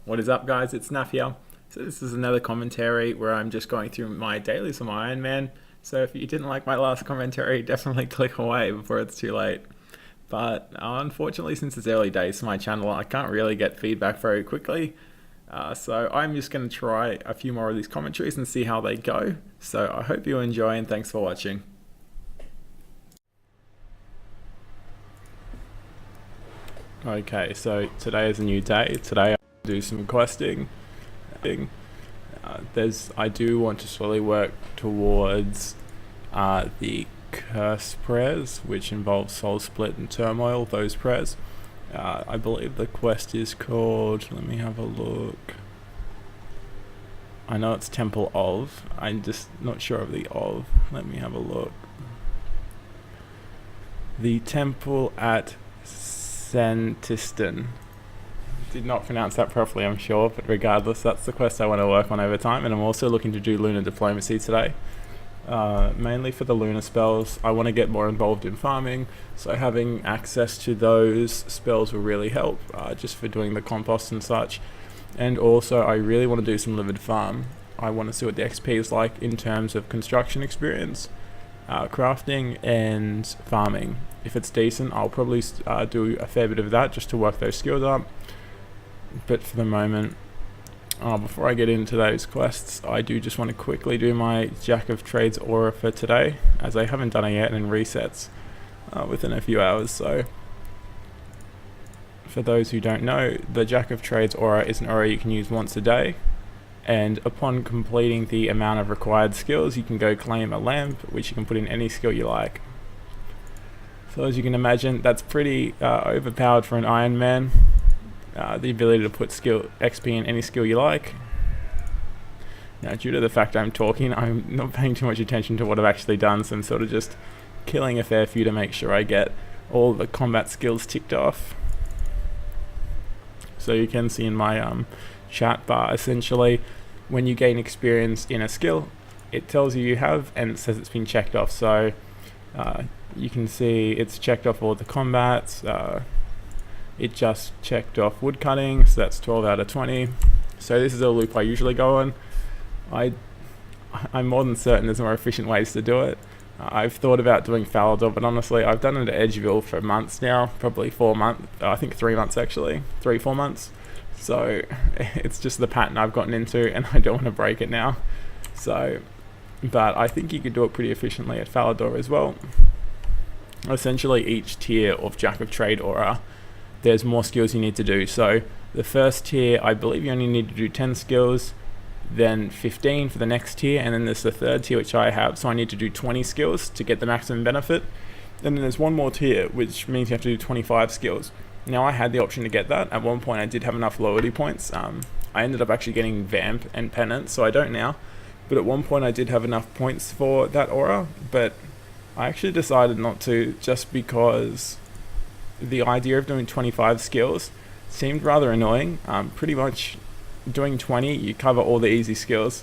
What is up, guys? It's Naff here. So this is another commentary where I'm just going through my dailies on my Ironman. So if you didn't like my last commentary, definitely click away before it's too late. But unfortunately, since it's early days for my channel, I can't really get feedback very quickly. So I'm just going to try a few more of these commentaries and see how they go. So I hope you enjoy, and thanks for watching. Okay, so today is a new day. Today I'll do some questing. I do want to slowly work towards the curse prayers, which involve soul split and turmoil, those prayers. I believe the quest is called, let me have a look. I know it's Temple of, I'm just not sure of the of. Let me have a look. The Temple at Santiston. Did not pronounce that properly, I'm sure, but regardless, that's the quest I want to work on over time. And I'm also looking to do lunar diplomacy today, mainly for the lunar spells. I want to get more involved in farming, so having access to those spells will really help, just for doing the compost and such. And also I really want to do some livid farm. I want to see what the XP is like in terms of construction experience, crafting and farming. If it's decent, I'll probably do a fair bit of that just to work those skills up. But for the moment, before I get into those quests, I do just want to quickly do my Jack of Trades aura for today, as I haven't done it yet, and resets within a few hours. So for those who don't know, the Jack of Trades aura is an aura you can use once a day, and upon completing the amount of required skills, you can go claim a lamp, which you can put in any skill you like. So as you can imagine, that's pretty overpowered for an Ironman. The ability to put skill XP in any skill you like. Now, due to the fact I'm talking, I'm not paying too much attention to what I've actually done, so I'm sort of just killing a fair few to make sure I get all the combat skills ticked off. So you can see in my chat bar, essentially, when you gain experience in a skill, it tells you have, and it says it's been checked off. So you can see it's checked off all the combats. It just checked off woodcutting, so that's 12 out of 20. So this is a loop I usually go on. I'm more than certain there's more efficient ways to do it. I've thought about doing Falador, but honestly, I've done it at Edgeville for months now, probably 4 months, I think 3 months actually, 3-4 months. So it's just the pattern I've gotten into, and I don't want to break it now. So, but I think you could do it pretty efficiently at Falador as well. Essentially, each tier of Jack of Trade aura, there's more skills you need to do. So the first tier, I believe you only need to do 10 skills, then 15 for the next tier, and then there's the third tier, which I have, so I need to do 20 skills to get the maximum benefit. And then there's one more tier, which means you have to do 25 skills. Now, I had the option to get that. At one point I did have enough loyalty points. I ended up actually getting Vamp and Penance, so I don't now, but at one point I did have enough points for that aura, but I actually decided not to, just because the idea of doing 25 skills seemed rather annoying. Pretty much doing 20, you cover all the easy skills.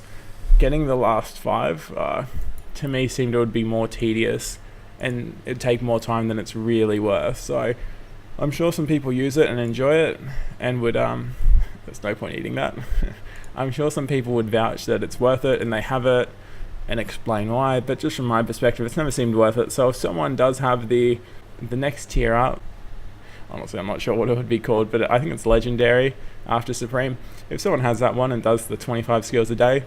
Getting the last 5, to me, seemed it would be more tedious, and it'd take more time than it's really worth. So I'm sure some people use it and enjoy it, and would, there's no point eating that. I'm sure some people would vouch that it's worth it, and they have it, and explain why, but just from my perspective, it's never seemed worth it. So if someone does have the next tier up, honestly, I'm not sure what it would be called, but I think it's Legendary after Supreme. If someone has that one and does the 25 skills a day,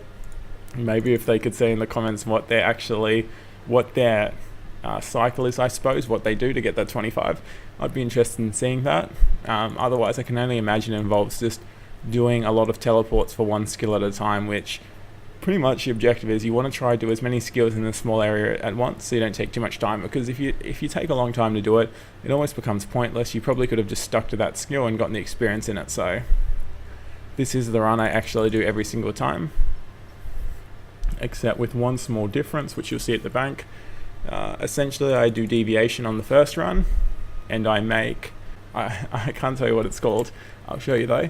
maybe if they could say in the comments what their cycle is, I suppose, what they do to get that 25, I'd be interested in seeing that. Otherwise, I can only imagine it involves just doing a lot of teleports for one skill at a time, which pretty much the objective is you want to try to do as many skills in a small area at once, so you don't take too much time, because if you take a long time to do it, it almost becomes pointless. You probably could have just stuck to that skill and gotten the experience in it. So this is the run I actually do every single time, except with one small difference, which you'll see at the bank. Essentially, I do deviation on the first run, and I can't tell you what it's called, I'll show you though.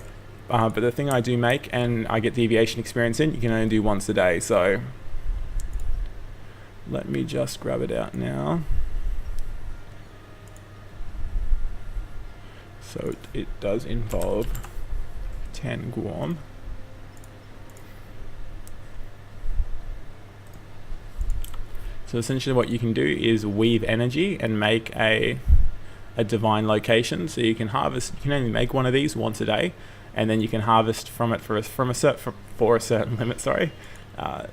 But the thing I do make, and I get deviation experience in, you can only do once a day. So let me just grab it out now. So it does involve 10 Guam. So essentially what you can do is weave energy and make a divine location. So you can harvest, you can only make one of these once a day, and then you can harvest from it for a certain limit, sorry.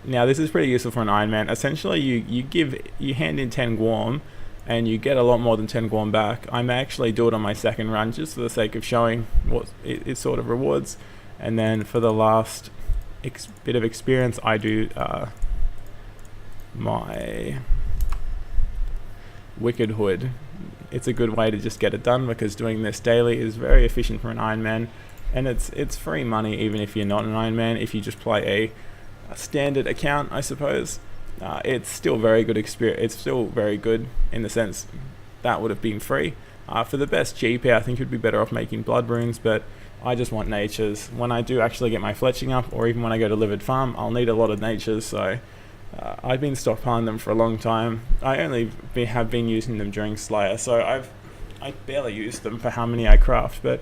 Now this is pretty useful for an Ironman. Essentially you hand in 10 Guam and you get a lot more than 10 Guam back. I may actually do it on my second run just for the sake of showing what it sort of rewards. And then for the last bit of experience, I do my Wicked Hood. It's a good way to just get it done, because doing this daily is very efficient for an Ironman, and it's free money even if you're not an Ironman. If you just play a standard account, I suppose, it's still very good experience. It's still very good in the sense that would have been free. For the best GP, I think you'd be better off making blood runes, but I just want natures. When I do actually get my fletching up, or even when I go to Livid Farm, I'll need a lot of natures, so I've been stockpiling them for a long time. I only have been using them during Slayer, so I barely use them for how many I craft, but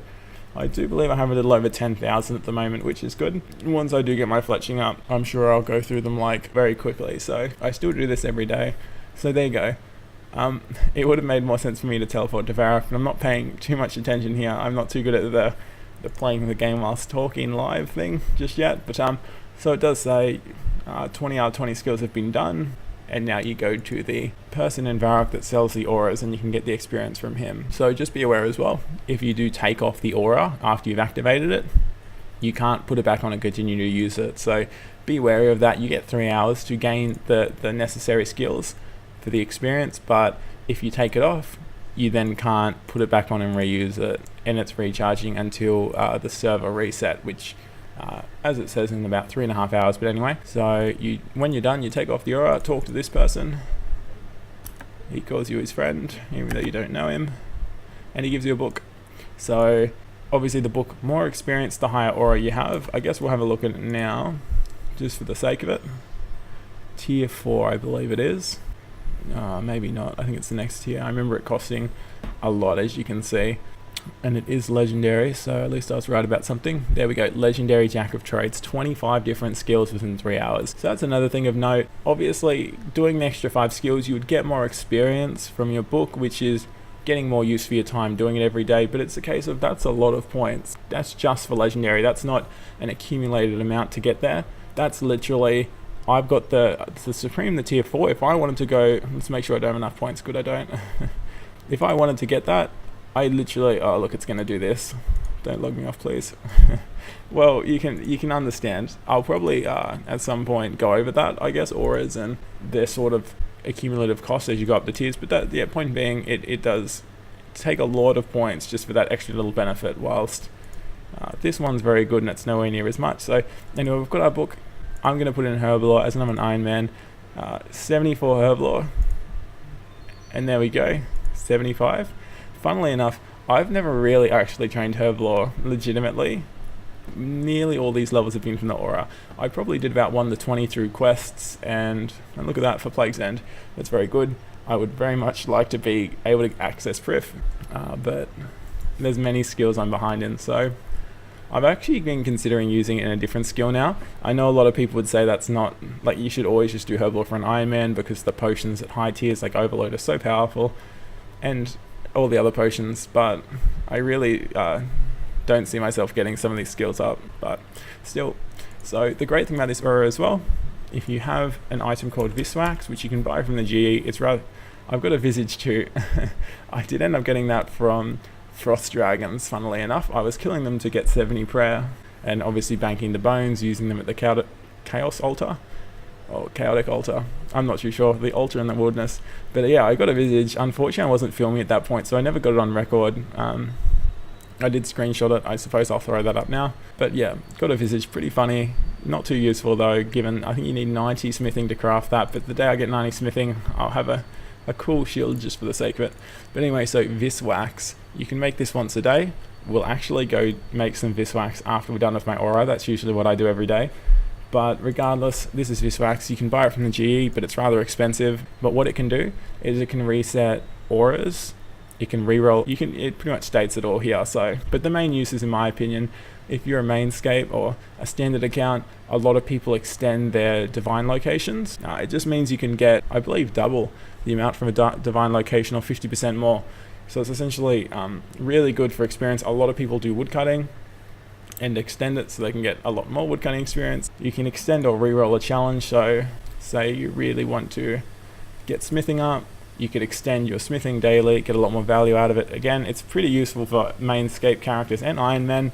I do believe I have a little over 10,000 at the moment, which is good. Once I do get my fletching up, I'm sure I'll go through them like very quickly, so I still do this every day. So there you go. It would have made more sense for me to teleport to Varrock, but I'm not paying too much attention here. I'm not too good at the playing the game whilst talking live thing just yet, but so it does say 20 out of 20 skills have been done, and now you go to the person in Varrock that sells the auras and you can get the experience from him. So just be aware as well, if you do take off the aura after you've activated it, you can't put it back on and continue to use it. So be wary of that. You get 3 hours to gain the necessary skills for the experience, but if you take it off, you then can't put it back on and reuse it, and it's recharging until the server reset, which as it says in about 3.5 hours. But anyway, so when you're done, you take off the aura, talk to this person, he calls you his friend even though you don't know him, and he gives you a book. So obviously the book, more experience the higher aura you have. I guess we'll have a look at it now just for the sake of it. Tier 4 I believe it is. Maybe not, I think it's the next tier. I remember it costing a lot, as you can see, and it is legendary, so at least I was right about something. There we go, legendary Jack of Trades, 25 different skills within 3 hours. So that's another thing of note. Obviously doing the extra 5 skills, you would get more experience from your book, which is getting more use for your time doing it every day, but it's a case of that's a lot of points. That's just for legendary, that's not an accumulated amount to get there. That's literally, I've got the Supreme, the tier 4. If I wanted to go, let's make sure I don't have enough points. Good, I don't. If I wanted to get that, I literally, oh look, it's going to do this. Don't log me off, please. Well, you can understand. I'll probably at some point go over that, I guess, auras and their sort of accumulative costs as you go up the tiers. But that, yeah, point being, it does take a lot of points just for that extra little benefit, whilst this one's very good and it's nowhere near as much. So anyway, we've got our book. I'm going to put in Herblore as I'm an Ironman. 74 Herblore. And there we go, 75. Funnily enough, I've never really actually trained Herblore legitimately. Nearly all these levels have been from the aura. I probably did about 1 to 20 through quests, and look at that for Plague's End. That's very good. I would very much like to be able to access Prif, but there's many skills I'm behind in, so I've actually been considering using it in a different skill now. I know a lot of people would say that's not, like, you should always just do Herblore for an Ironman because the potions at high tiers like Overload are so powerful, and all the other potions, but I really don't see myself getting some of these skills up, but still. So the great thing about this aura as well, if you have an item called Viswax, which you can buy from the GE, it's rather, I've got a Visage too. I did end up getting that from Frost Dragons, funnily enough. I was killing them to get 70 prayer, and obviously banking the bones, using them at the Chaos Altar, or Chaotic Altar. I'm not too sure, the altar in the wilderness. But yeah, I got a Visage. Unfortunately, I wasn't filming at that point, so I never got it on record. I did screenshot it. I suppose I'll throw that up now. But yeah, got a Visage, pretty funny. Not too useful though, given I think you need 90 smithing to craft that, but the day I get 90 smithing, I'll have a cool shield just for the sake of it. But anyway, so Viswax, you can make this once a day. We'll actually go make some Viswax after we're done with my aura. That's usually what I do every day. But regardless, this is Viswax. You can buy it from the GE, but it's rather expensive. But what it can do is it can reset auras. It can reroll. It pretty much states it all here. So, but the main uses, in my opinion, if you're a Mainscape or a standard account, a lot of people extend their divine locations. It just means you can get, I believe, double the amount from a divine location or 50% more. So it's essentially really good for experience. A lot of people do woodcutting and extend it so they can get a lot more woodcutting experience. You can extend or reroll a challenge. So say you really want to get smithing up, you could extend your smithing daily, get a lot more value out of it. Again, it's pretty useful for Mainscape characters and Ironman.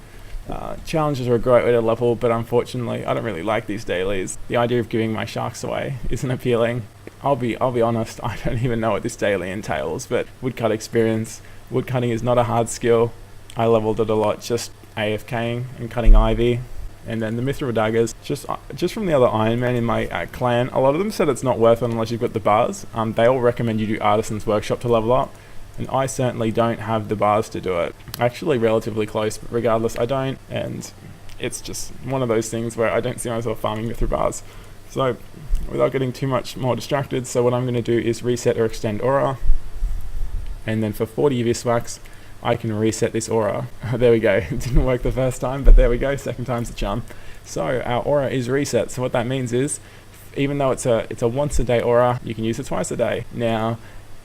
Challenges are a great way to level, but unfortunately I don't really like these dailies. The idea of giving my sharks away isn't appealing. I'll be honest, I don't even know what this daily entails, but woodcut experience. Woodcutting is not a hard skill. I leveled it a lot just AFKing and cutting ivy. And then the mithril daggers, just from the other Ironman in my clan, a lot of them said it's not worth it unless you've got the bars. They all recommend you do Artisan's Workshop to level up, and I certainly don't have the bars to do it. Actually relatively close, but regardless I don't, and it's just one of those things where I don't see myself farming mithril bars. So without getting too much more distracted, so what I'm going to do is reset or extend aura, and then for 40 Viswax I can reset this aura. There we go. It didn't work the first time, but there we go. Second time's the charm. So our aura is reset. So what that means is, even though it's a once a day aura, you can use it twice a day. Now,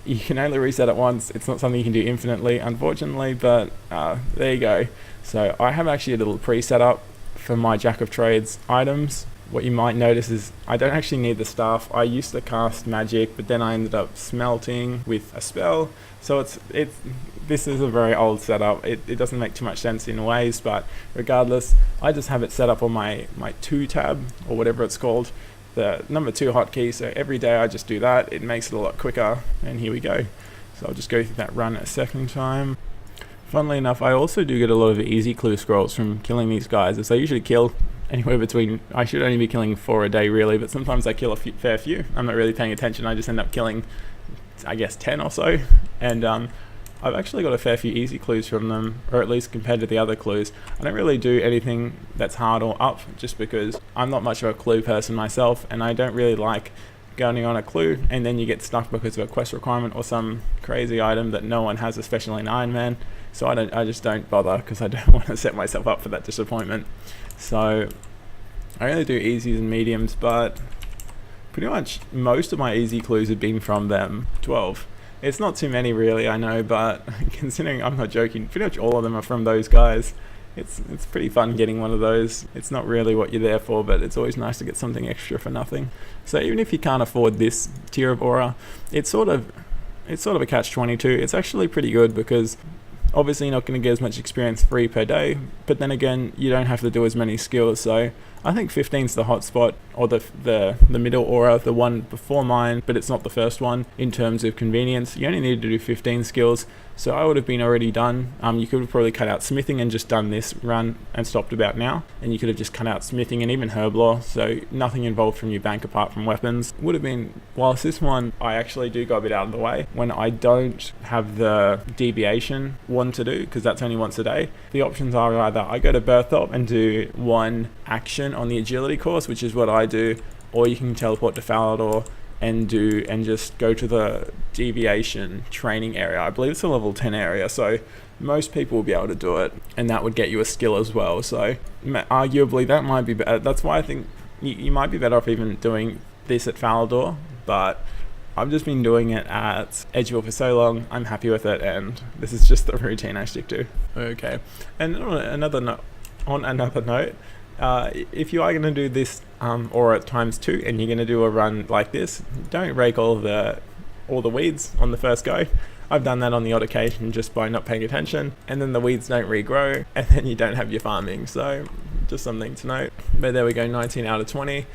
you can only reset it once. It's not something you can do infinitely, unfortunately, but there you go. So I have actually a little preset up for my Jack of Trades items. What you might notice is I don't actually need the staff. I used to cast magic, but then I ended up smelting with a spell. So this is a very old setup. It doesn't make too much sense in ways, but regardless, I just have it set up on my 2 tab, or whatever it's called, the number 2 hotkey. So every day I just do that. It makes it a lot quicker, and here we go. So I'll just go through that run a second time. Funnily enough, I also do get a lot of easy clue scrolls from killing these guys, as I usually kill anywhere between, I should only be killing 4 a day really, but sometimes I kill a fair few. I'm not really paying attention. I just end up killing, I guess, 10 or so, and I've actually got a fair few easy clues from them, or at least compared to the other clues. I don't really do anything that's hard or up, just because I'm not much of a clue person myself, and I don't really like going on a clue and then you get stuck because of a quest requirement or some crazy item that no one has, especially in Ironman. So I just don't bother, because I don't want to set myself up for that disappointment. So I only do easies and mediums, but pretty much most of my easy clues have been from them 12. It's not too many really, I know, but considering, I'm not joking, pretty much all of them are from those guys. It's pretty fun getting one of those. It's not really what you're there for, but it's always nice to get something extra for nothing. So even if you can't afford this tier of aura, it's sort of a catch-22. It's actually pretty good, because obviously you're not going to get as much experience free per day, but then again, you don't have to do as many skills. So I think 15's the hot spot, or the middle aura, the one before mine, but it's not the first one in terms of convenience. You only need to do 15 skills, so I would have been already done. You could have probably cut out smithing and just done this run and stopped about now, and you could have just cut out smithing and even herb lore, so nothing involved from your bank apart from weapons. Would have been, whilst this one I actually do go a bit out of the way when I don't have the deviation one to do, because that's only once a day. The options are either I go to Berthop and do one action on the agility course, which is what I do, or you can teleport to Falador and just go to the deviation training area. I believe it's a level 10 area, so most people will be able to do it, and that would get you a skill as well. So arguably that might be better. That's why I think you might be better off even doing this at Falador, but I've just been doing it at Edgeville for so long. I'm happy with it, and this is just the routine I stick to. Okay, and on another note, if you are going to do this aura times 2 and you're going to do a run like this, don't rake all the weeds on the first go. I've done that on the odd occasion just by not paying attention, and then the weeds don't regrow, and then you don't have your farming. So just something to note. But there we go, 19 out of 20.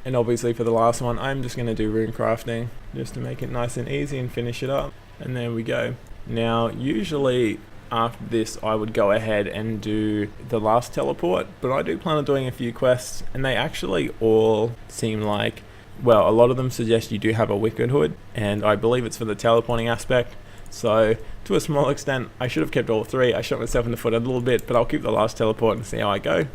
And obviously for the last one, I'm just going to do rune crafting just to make it nice and easy and finish it up. And there we go. Now usually after this I would go ahead and do the last teleport, but I do plan on doing a few quests, and they actually all seem like, well, a lot of them suggest you do have a Wicked Hood, and I believe it's for the teleporting aspect. So to a small extent I should have kept all 3. I shot myself in the foot a little bit, but I'll keep the last teleport and see how I go.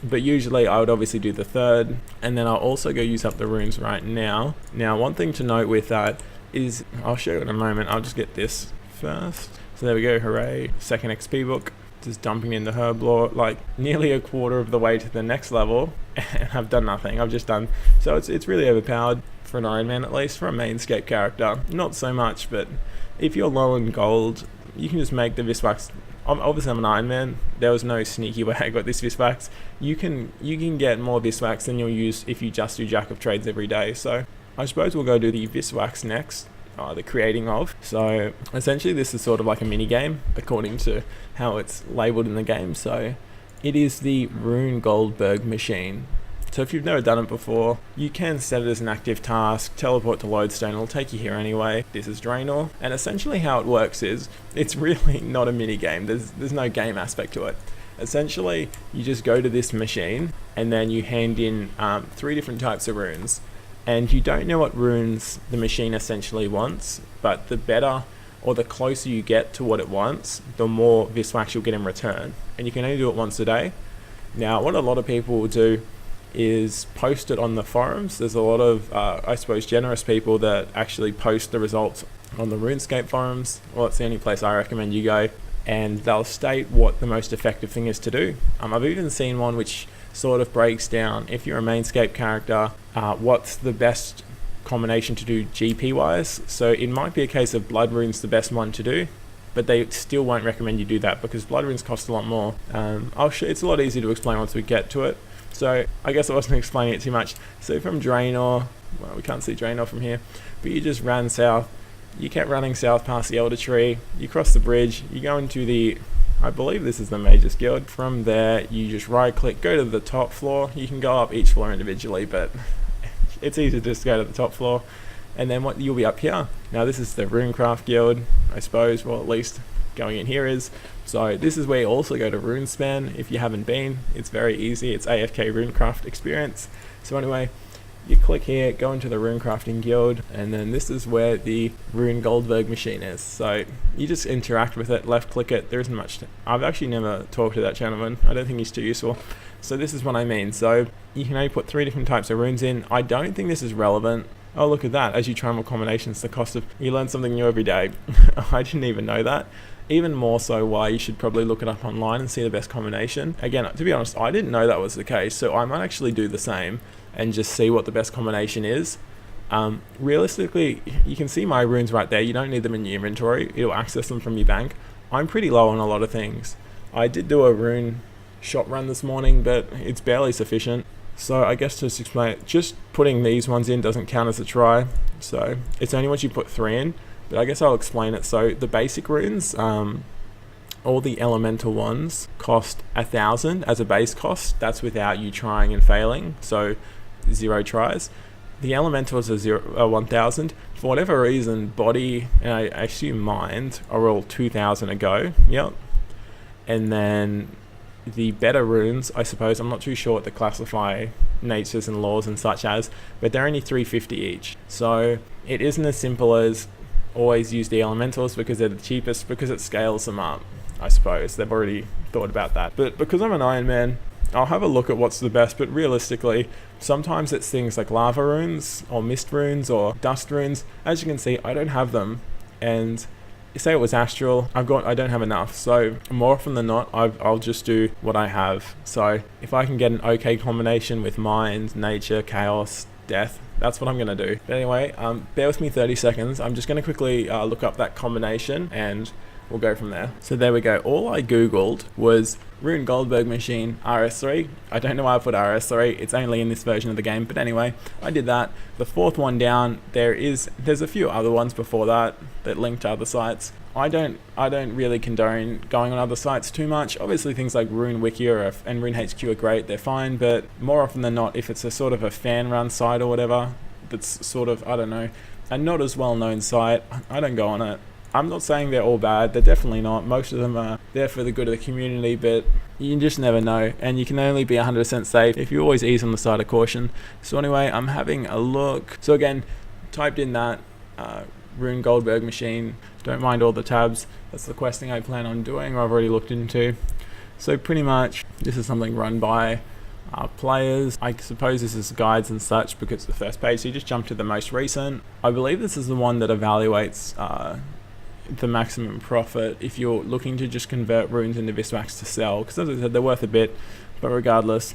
But usually I would obviously do the 3rd, and then I'll also go use up the runes right now. Now one thing to note with that is, I'll show you in a moment, I'll just get this first. So there we go, hooray, 2nd XP book. just dumping into Herblore like nearly a quarter of the way to the next level, and I've done nothing. I've just done, so it's really overpowered for an Ironman, at least for a Mainscape character. Not so much, but if you're low in gold, you can just make the Visvax. Obviously I'm an Ironman, there was no sneaky way I got this Visvax. You can get more Visvax than you'll use if you just do Jack of Trades every day. So I suppose we'll go do the Visvax next, the creating of. So essentially this is sort of like a mini game according to how it's labeled in the game. So it is the Rune Goldberg machine. So if you've never done it before, you can set it as an active task, teleport to Lodestone, it'll take you here anyway. This is Draenor, and essentially how it works is, it's really not a mini game, there's no game aspect to it. Essentially, you just go to this machine, and then you hand in 3 different types of runes. And you don't know what runes the machine essentially wants, but the better or the closer you get to what it wants, the more Visvax you'll get in return. And you can only do it once a day. Now, what a lot of people will do is post it on the forums. There's a lot of, I suppose, generous people that actually post the results on the RuneScape forums. Well, it's the only place I recommend you go. And they'll state what the most effective thing is to do. I've even seen one which sort of breaks down, if you're a Mainscape character, what's the best combination to do GP wise. So it might be a case of Blood Rune's the best one to do, but they still won't recommend you do that because Blood Runes cost a lot more. It's a lot easier to explain once we get to it. So I guess I wasn't explaining it too much. So from Draenor, well, we can't see Draenor from here, but you just ran south. You kept running south past the Elder Tree. You cross the bridge. You go into the, I believe this is the Mages Guild. From there, you just right click, go to the top floor. You can go up each floor individually, but it's easy to just go to the top floor. And then you'll be up here. Now this is the Runecraft Guild, I suppose, well at least going in here is. So this is where you also go to RuneSpan if you haven't been. It's very easy, it's AFK Runecraft experience. So anyway, you click here, go into the Runecrafting Guild, and then this is where the Rune Goldberg machine is. So you just interact with it, left click it, there isn't much. I've actually never talked to that gentleman, I don't think he's too useful. So this is what I mean, so you can only put 3 different types of runes in. I don't think this is relevant. Oh, look at that, as you try more combinations, the cost of, you learn something new every day. I didn't even know that. Even more so why you should probably look it up online and see the best combination. Again, to be honest, I didn't know that was the case, so I might actually do the same and just see what the best combination is. Realistically, you can see my runes right there. You don't need them in your inventory. It'll access them from your bank. I'm pretty low on a lot of things. I did do a rune shop run this morning, but it's barely sufficient. So I guess to just explain it, just putting these ones in doesn't count as a try. So it's only once you put 3 in, but I guess I'll explain it. So the basic runes, all the elemental ones cost 1,000 as a base cost. That's without you trying and failing, so 0 tries. The elementals are 1,000. For whatever reason, body and I assume mind are all 2,000 a go. Yep. And then the better runes, I suppose, I'm not too sure what to classify natures and laws and such as, but they're only 350 each. So it isn't as simple as always use the elementals because they're the cheapest, because it scales them up. I suppose they've already thought about that. But because I'm an Ironman, I'll have a look at what's the best, but realistically, sometimes it's things like lava runes or mist runes or dust runes. As you can see, I don't have them, and say it was astral, I don't have enough. So more often than not, I'll just do what I have. So if I can get an okay combination with mind, nature, chaos, death, that's what I'm going to do. But anyway, bear with me 30 seconds. I'm just going to quickly look up that combination and we'll go from there. So there we go. All I googled was Rune Goldberg machine RS3. I don't know why I put RS3. It's only in this version of the game. But anyway, I did that. The 4th one down, there's a few other ones before that link to other sites. I don't really condone going on other sites too much. Obviously things like Rune Wiki and Rune HQ are great, they're fine, but more often than not, if it's a sort of a fan run site or whatever, that's sort of, I don't know, a not as well known site, I don't go on it. I'm not saying they're all bad, they're definitely not. Most of them are there for the good of the community, but you just never know, and you can only be 100% safe if you always ease on the side of caution. So anyway, I'm having a look. So again, typed in that Rune Goldberg machine. Don't mind all the tabs. That's the questing I plan on doing, or I've already looked into. So pretty much, this is something run by players. I suppose this is guides and such because it's the first page, so you just jump to the most recent. I believe this is the one that evaluates the maximum profit if you're looking to just convert runes into Viswax to sell, because as I said, they're worth a bit. But regardless,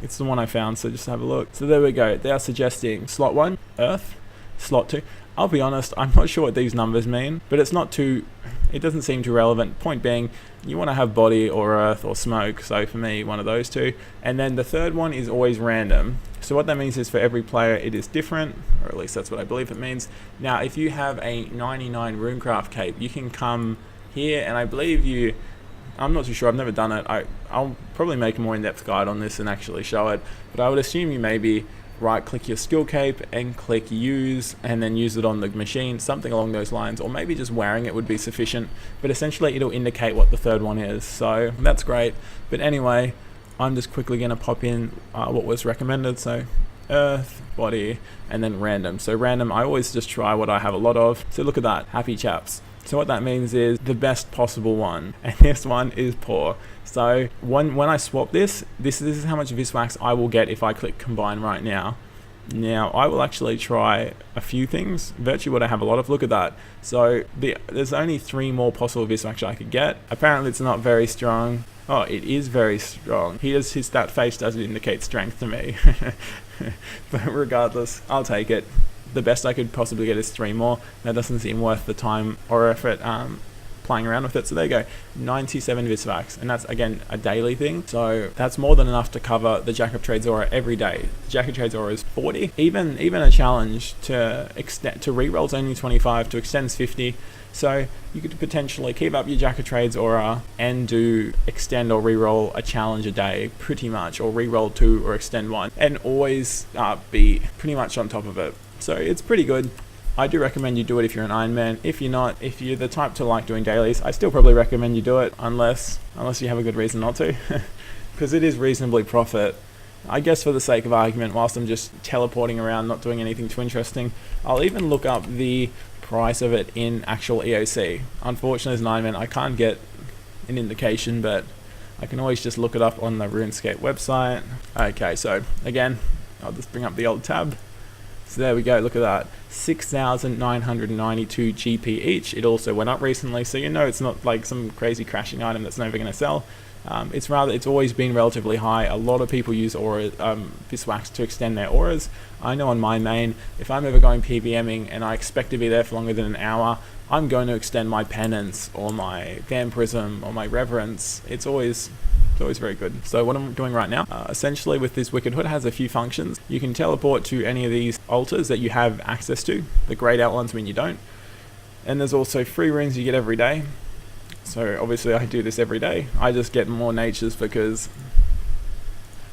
it's the one I found, so just have a look. So there we go. They are suggesting slot 1, earth, slot 2. I'll be honest, I'm not sure what these numbers mean, but it doesn't seem too relevant. Point being, you want to have body or earth or smoke, so for me, one of those two. And then the third one is always random. So what that means is for every player, it is different, or at least that's what I believe it means. Now, if you have a 99 runecraft cape, you can come here, and I believe I'm not too sure, I've never done it. I'll probably make a more in-depth guide on this and actually show it, but I would assume you maybe right-click your skill cape and click use, and then use it on the machine, something along those lines, or maybe just wearing it would be sufficient, but essentially it'll indicate what the third one is, so that's great. But anyway, I'm just quickly going to pop in what was recommended, so earth, body, and then random. So random, I always just try what I have a lot of, so look at that, happy chaps. So what that means is the best possible one, and this one is poor. So when I swap this is how much Viswax I will get if I click combine right now. Now I will actually try a few things, virtually what I have a lot of, look at that. So there's only 3 more possible Viswax I could get. Apparently it's not very strong. Oh, it is very strong. That face doesn't indicate strength to me. But regardless, I'll take it. The best I could possibly get is 3 more. That doesn't seem worth the time or effort playing around with it. So there you go, 97 Visvax, and that's again a daily thing. So that's more than enough to cover the Jack of Trades aura every day. The Jack of Trades aura is 40. Even a challenge to rerolls only 25, to extends 50. So you could potentially keep up your Jack of Trades aura and do extend or reroll a challenge a day, pretty much, or reroll 2 or extend 1, and always be pretty much on top of it. So it's pretty good. I do recommend you do it if you're an Ironman. If you're not, if you're the type to like doing dailies, I still probably recommend you do it, unless you have a good reason not to, because it is reasonably profit. I guess for the sake of argument, whilst I'm just teleporting around, not doing anything too interesting, I'll even look up the price of it in actual EOC. Unfortunately, as an Ironman, I can't get an indication, but I can always just look it up on the RuneScape website. Okay, so again, I'll just bring up the old tab. So there we go, look at that, 6,992 GP each. It also went up recently, so you know it's not like some crazy crashing item that's never going to sell. It's always been relatively high. A lot of people use aura, Viswax to extend their auras. I know on my main, if I'm ever going PVMing and I expect to be there for longer than an hour, I'm going to extend my penance or my vampirism or my reverence. It's always very good. So what I'm doing right now, essentially with this Wicked Hood, has a few functions. You can teleport to any of these altars that you have access to, the grayed out ones when you don't. And there's also free runes you get every day. So obviously I do this every day. I just get more natures because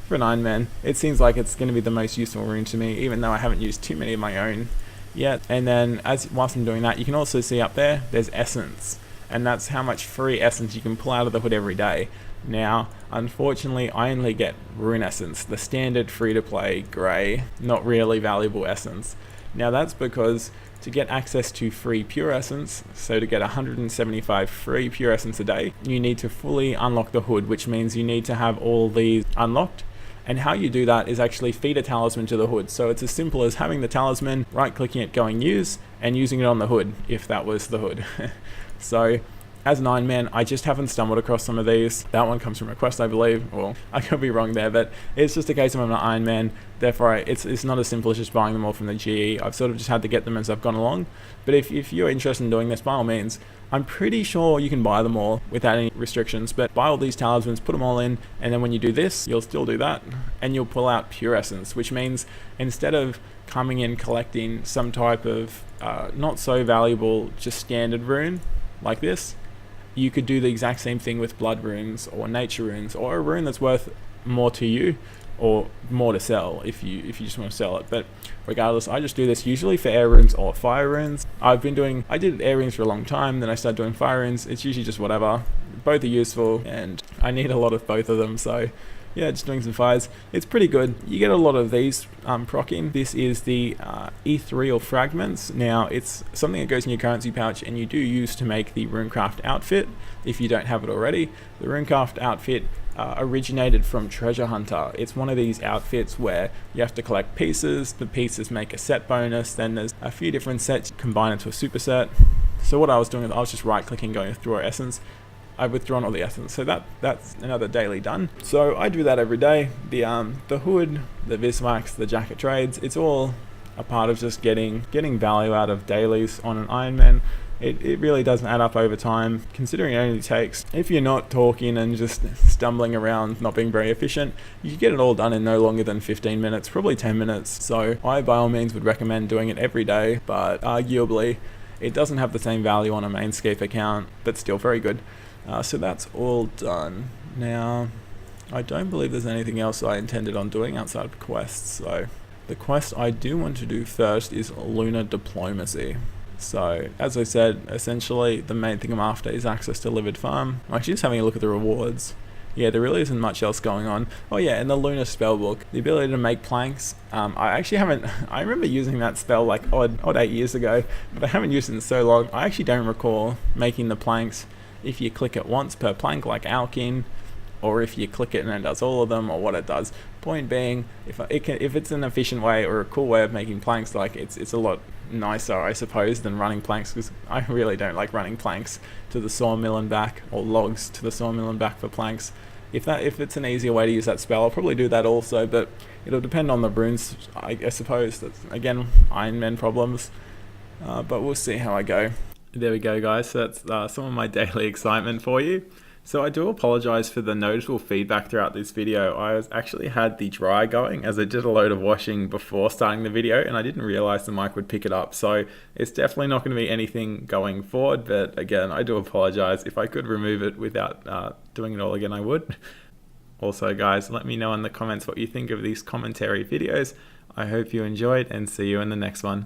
for an Ironman, it seems like it's going to be the most useful rune to me, even though I haven't used too many of my own yet. And then whilst I'm doing that, you can also see up there's essence. And that's how much free essence you can pull out of the hood every day. Now, unfortunately, I only get rune essence, the standard free-to-play grey, not really valuable essence. Now that's because to get access to free pure essence, so to get 175 free pure essence a day, you need to fully unlock the hood, which means you need to have all these unlocked. And how you do that is actually feed a talisman to the hood. So it's as simple as having the talisman, right-clicking it, going use, and using it on the hood, if that was the hood. So as an Ironman, I just haven't stumbled across some of these. That one comes from request, I believe. Well, I could be wrong there, but it's just a case of I'm an Ironman. Therefore, it's not as simple as just buying them all from the GE. I've sort of just had to get them as I've gone along. But if you're interested in doing this, by all means, I'm pretty sure you can buy them all without any restrictions. But buy all these talismans, put them all in, and then when you do this, you'll still do that, and you'll pull out pure essence, which means instead of coming in collecting some type of not so valuable, just standard rune like this, you could do the exact same thing with blood runes or nature runes, or a rune that's worth more to you or more to sell if you just want to sell it. But regardless, I just do this usually for air runes or fire runes. I did air runes for a long time, then I started doing fire runes. It's usually just whatever. Both are useful and I need a lot of both of them, so yeah, just doing some fires. It's pretty good. You get a lot of these proccing. This is the E3 or fragments. Now, it's something that goes in your currency pouch and you do use to make the runecraft outfit if you don't have it already. The runecraft outfit originated from Treasure Hunter. It's one of these outfits where you have to collect pieces. The pieces make a set bonus. Then there's a few different sets combined into a superset. So what I was doing is I was just right clicking, going through our essence. I've withdrawn all the essence, so that's another daily done. So I do that every day. The hood, the Viswax, the jacket trades, it's all a part of just getting value out of dailies on an Ironman. It really doesn't add up over time, considering it only takes, if you're not talking and just stumbling around, not being very efficient, you can get it all done in no longer than 15 minutes, probably 10 minutes. So I by all means would recommend doing it every day, but arguably it doesn't have the same value on a Mainscape account, but still very good. So that's all done. Now, I don't believe there's anything else I intended on doing outside of quests. So the quest I do want to do first is Lunar Diplomacy. So as I said, essentially the main thing I'm after is access to Livid Farm. I'm actually just having a look at the rewards. Yeah, there really isn't much else going on. Oh yeah, and the Lunar Spellbook, the ability to make planks. I actually haven't, I remember using that spell like odd 8 years ago, but I haven't used it in so long. I actually don't recall making the planks if you click it once per plank like Alkin, or if you click it and it does all of them, or what it does. Point being, if it's an efficient way or a cool way of making planks, like it's a lot nicer, I suppose, than running planks, because I really don't like running planks to the sawmill and back, or logs to the sawmill and back for planks. If it's an easier way to use that spell, I'll probably do that also, but it'll depend on the runes, I suppose. That's, again, Ironman problems, but we'll see how I go. There we go, guys. So that's some of my daily excitement for you. So I do apologize for the noticeable feedback throughout this video. I actually had the dryer going as I did a load of washing before starting the video, and I didn't realize the mic would pick it up. So it's definitely not going to be anything going forward, but again, I do apologize. If I could remove it without doing it all again, I would. Also, guys, let me know in the comments what you think of these commentary videos. I hope you enjoyed, and see you in the next one.